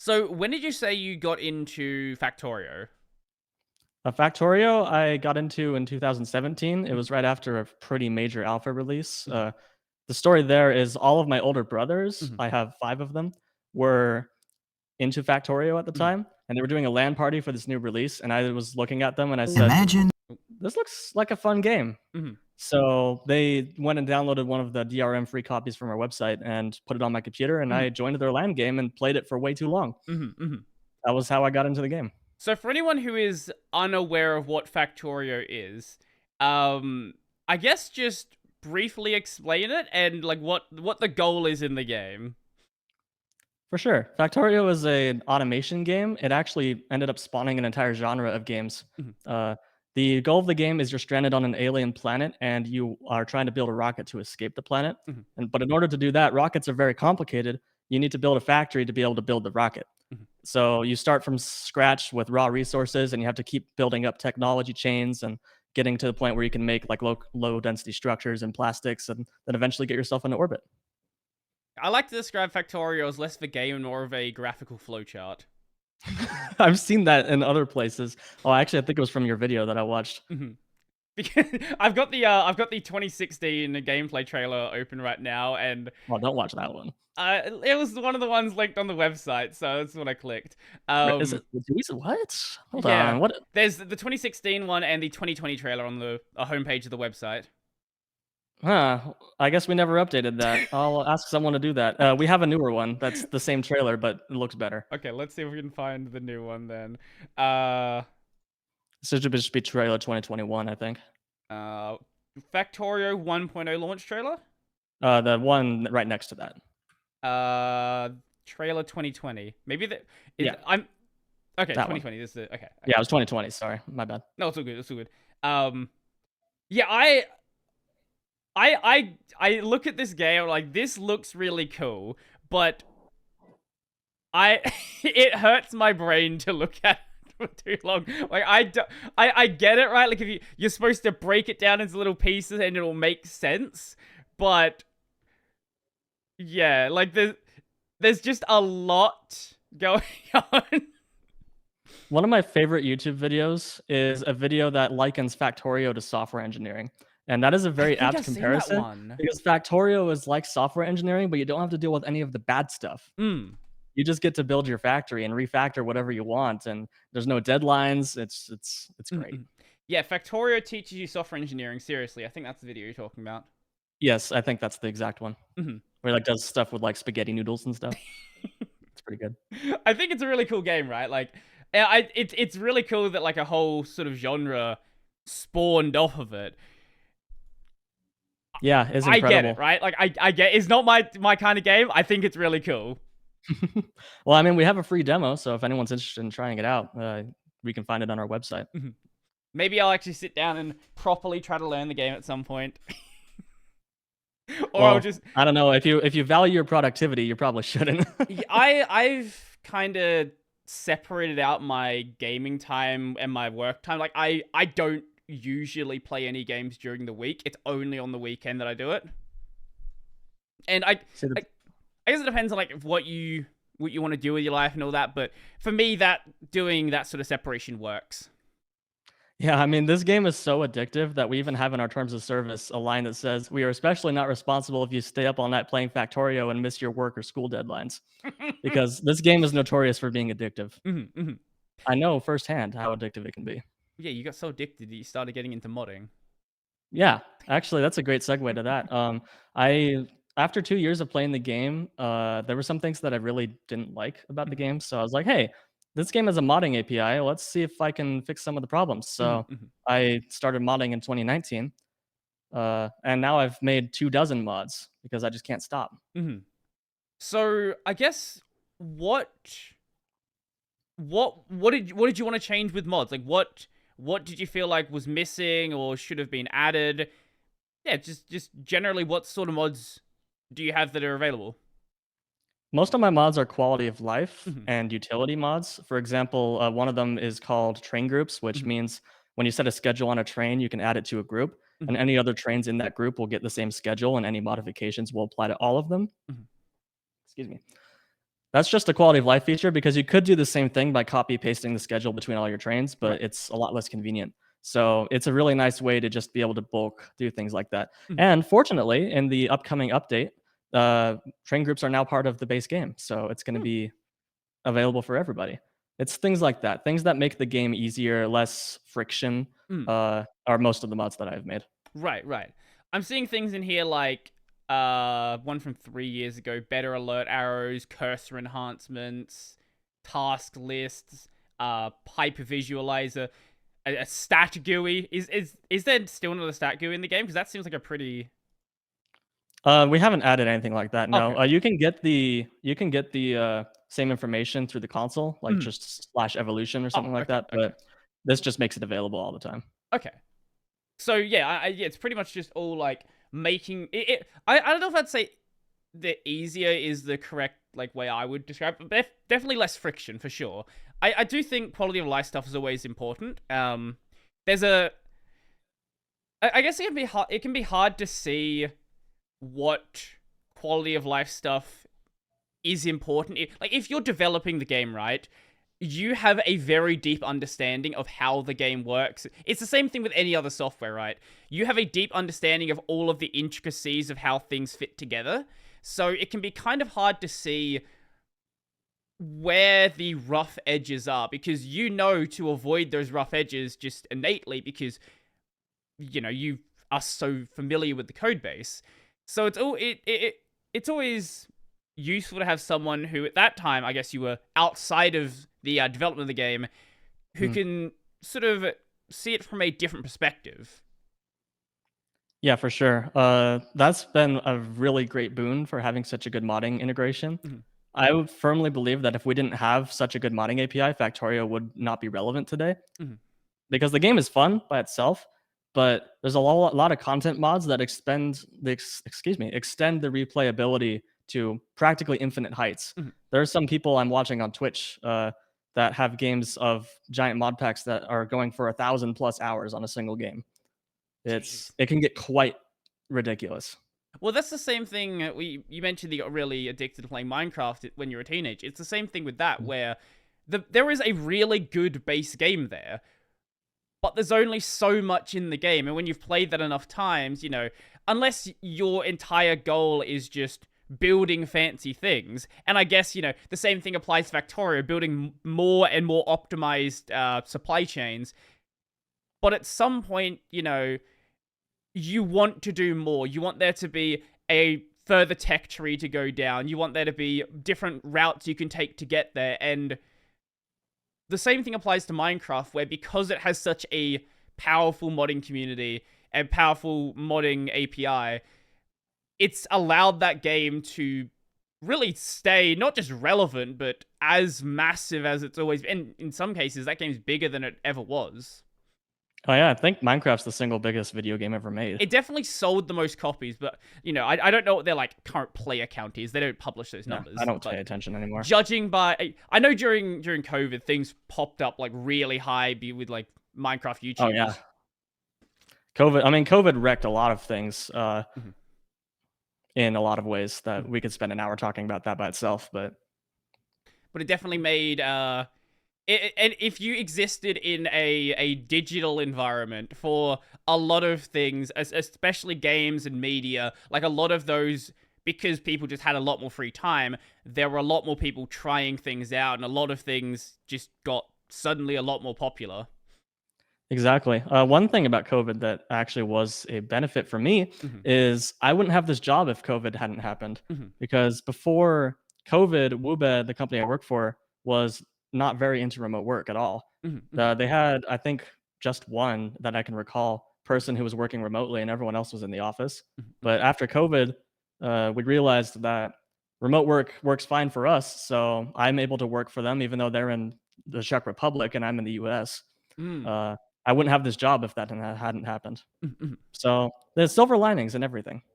So when did you say you got into Factorio? Factorio, I got into in 2017. It Mhm, was right after a pretty major alpha release. mhm, The story there is all of my older brothers, mhm, I have 5 of them, were into Factorio at the mhm. time, and they were doing a LAN party for this new release, and I was looking at them and I said, Imagine "This looks like a fun game." Mhm, So they went and downloaded one of the DRM free copies from our website and put it on my computer, and mhm, I joined their LAN game and played it for way too long. mhm, mhm. That was how I got into the game. So for anyone who is unaware of what Factorio is, um, I guess just briefly explain it and like what the goal is in the game. For sure. Factorio is an automation game. It actually ended up spawning an entire genre of games. Mhm, Uh, the goal of the game is you're stranded on an alien planet and you are trying to build a rocket to escape the planet. mhm, But in order to do that, rockets are very complicated. You need to build a factory to be able to build the rocket. mhm. So you start from scratch with raw resources and you have to keep building up technology chains and getting to the point where you can make like low density structures and plastics and then eventually get yourself into orbit. I like to describe Factorio as less of a game and more of a graphical flowchart. I've seen that in other places. Oh, actually, I think it was from your video that I watched. Mhm. Because I've got the 2016 gameplay trailer open right now, and Well, don't watch that one. it was one of the ones linked on the website, so that's what I clicked. Wait, is it? What? Hold Yeah, on. What? there's the 2016 one and the 2020 trailer on the homepage of the website. Huh. I guess we never updated that. I'll ask someone to do that. We have a newer one that's the same trailer, but it looks better. Okay, let's see if we can find the new one then. Uh, So it should just be trailer 2021, I think. uh, Factorio 1.0 launch trailer. The one right next to that. Trailer 2020. Maybe Yeah, I'm okay. that one. 2020. This is okay. Yeah, Okay. it was 2020. Sorry, my bad. No, it's all good. It's all good. Yeah, I look at this game like this looks really cool, but I it hurts my brain to look at for too long. Like I get it, right? Like if you're supposed to break it down into little pieces and it'll make sense, but yeah, like there's just a lot going on. One of my favorite YouTube videos is a video that likens Factorio to software engineering. And that is a I very think apt I've seen that comparison one. because Factorio is like software engineering, but you don't have to deal with any of the bad stuff. Mm. You just get to build your factory and refactor whatever you want, and there's no deadlines. It's great. Mm-mm. Yeah, Factorio teaches you software engineering. Seriously, I think that's the video you're talking about. Yes, I think that's the exact one Mhm. where like does stuff with like spaghetti noodles and stuff. It's pretty good. I think it's a really cool game, right? Like, it's really cool that like a whole sort of genre spawned off of it. Yeah, it's I get it, incredible. right? Like, I get it's not my kind of game. I think it's really cool. Well, I mean, we have a free demo, so if anyone's interested in trying it out, we can find it on our website. Mhm. Maybe I'll actually sit down and properly try to learn the game at some point, or I'll Well, just I don't know if you value your productivity, you probably shouldn't. I've kind of separated out my gaming time and my work time. Like I don't usually play any games during the week. It's only on the weekend that I do it. And See, I, I guess it depends on like what you want to do with your life and all that. But for me, that doing that sort of separation works. yeah, I mean, this game is so addictive that we even have in our terms of service a line that says, "We are especially not responsible if you stay up all night playing Factorio and miss your work or school deadlines," because this game is notorious for being addictive. Mhm, mhm. I know firsthand how addictive it can be. Yeah, you got so addicted that you started getting into modding. Yeah, actually, that's a great segue to that. I after 2 years of playing the game, there were some things that I really didn't like about the Mhm, game, so I was like, "Hey, this game has a modding API. Let's see if I can fix some of the problems." mhm, So mhm, I started modding in 2019, and now I've made 24 mods because I just can't stop. mhm. So I guess what what did you want to change with mods? Like what did you feel like was missing or should have been added? Yeah, just generally what sort of mods do you have that are available? Most of my mods are quality of life Mhm, and utility mods. For example, one of them is called train groups, which mhm, means when you set a schedule on a train, you can add it to a group, and mhm, any other trains in that group will get the same schedule, and any modifications will apply to all of them. mhm. Excuse me. That's just a quality of life feature because you could do the same thing by copy pasting the schedule between all your trains, but Right. it's a lot less convenient. So it's a really nice way to just be able to bulk do things like that. Mhm. And fortunately, in the upcoming update, train groups are now part of the base game, so it's going to Hmm. be available for everybody. It's things like that, things that make the game easier, less friction, Mm. are most of the mods that I've made. Right, right. I'm seeing things in here like one from 3 years ago, better alert arrows, cursor enhancements, task lists, hyper visualizer, a stat GUI. Is there still another stat GUI in the game? Because that seems like a pretty We haven't added anything like that. No, okay. you can get the same information through the console, like Mm. just slash evolution or Oh, something like okay, that. okay, But this just makes it available all the time. okay. So yeah, yeah, it's pretty much just all like making I don't know if I'd say the easier is the correct like way I would describe it, but definitely less friction for sure. I do think quality of life stuff is always important. There's a I guess it can be hard. It can be hard to see what quality of life stuff is important. Like if you're developing the game, right? You have a very deep understanding of how the game works. It's the same thing with any other software, right? You have a deep understanding of all of the intricacies of how things fit together. So it can be kind of hard to see where the rough edges are because you know to avoid those rough edges just innately because you are so familiar with the code base. So it's always useful to have someone who at that time, I guess you were outside of the development of the game, who Mhm. can sort of see it from a different perspective. Yeah, for sure. That's been a really great boon for having such a good modding integration. Mhm. I would firmly believe that if we didn't have such a good modding API, Factorio would not be relevant today. Mhm. Because the game is fun by itself, but there's a lot of content mods that extend the replayability to practically infinite heights. Mhm. There are some people I'm watching on Twitch that have games of giant mod packs that are going for 1,000+ hours on a single game. Jeez. It can get quite ridiculous. Well, that's the same thing. You mentioned that you got really addicted to playing Minecraft when you were a teenager. It's the same thing with that, where there is a really good base game there, but there's only so much in the game. And when you've played that enough times, unless your entire goal is just building fancy things, and I guess, the same thing applies to Factorio, building more and more optimized supply chains. But at some point, you want to do more. You want there to be a further tech tree to go down. You want there to be different routes you can take to get there. And the same thing applies to Minecraft, where because it has such a powerful modding community and powerful modding API, it's allowed that game to really stay not just relevant, but as massive as it's always been. In some cases, that game's bigger than it ever was. Oh yeah, I think Minecraft's the single biggest video game ever made. It definitely sold the most copies, but I don't know what their like current player count is. They don't publish those Yeah, numbers. I don't But pay attention anymore. judging by, I know during COVID things popped up like really high with like Minecraft Oh yeah, YouTubers. COVID wrecked a lot of things. Mhm. In a lot of ways that Mhm. we could spend an hour talking about that by itself. But But it definitely made and if you existed in a digital environment for a lot of things, especially games and media, like a lot of those, because people just had a lot more free time, there were a lot more people trying things out, and a lot of things just got suddenly a lot more popular. exactly, one thing about COVID that actually was a benefit for me Hmm. is I wouldn't have this job if COVID hadn't happened. Hmm. Because before COVID, Wube, the company I work for, was not very into remote work at all. Hmm. They had, I think, just one that I can recall person who was working remotely, and everyone else was in the office. Hmm. But after COVID, we realized that remote work works fine for us. So I'm able to work for them, even though they're in the Czech Republic and I'm in the US. Hmm. Uh, I wouldn't have this job if that hadn't happened. Hmm. So there's silver linings and everything.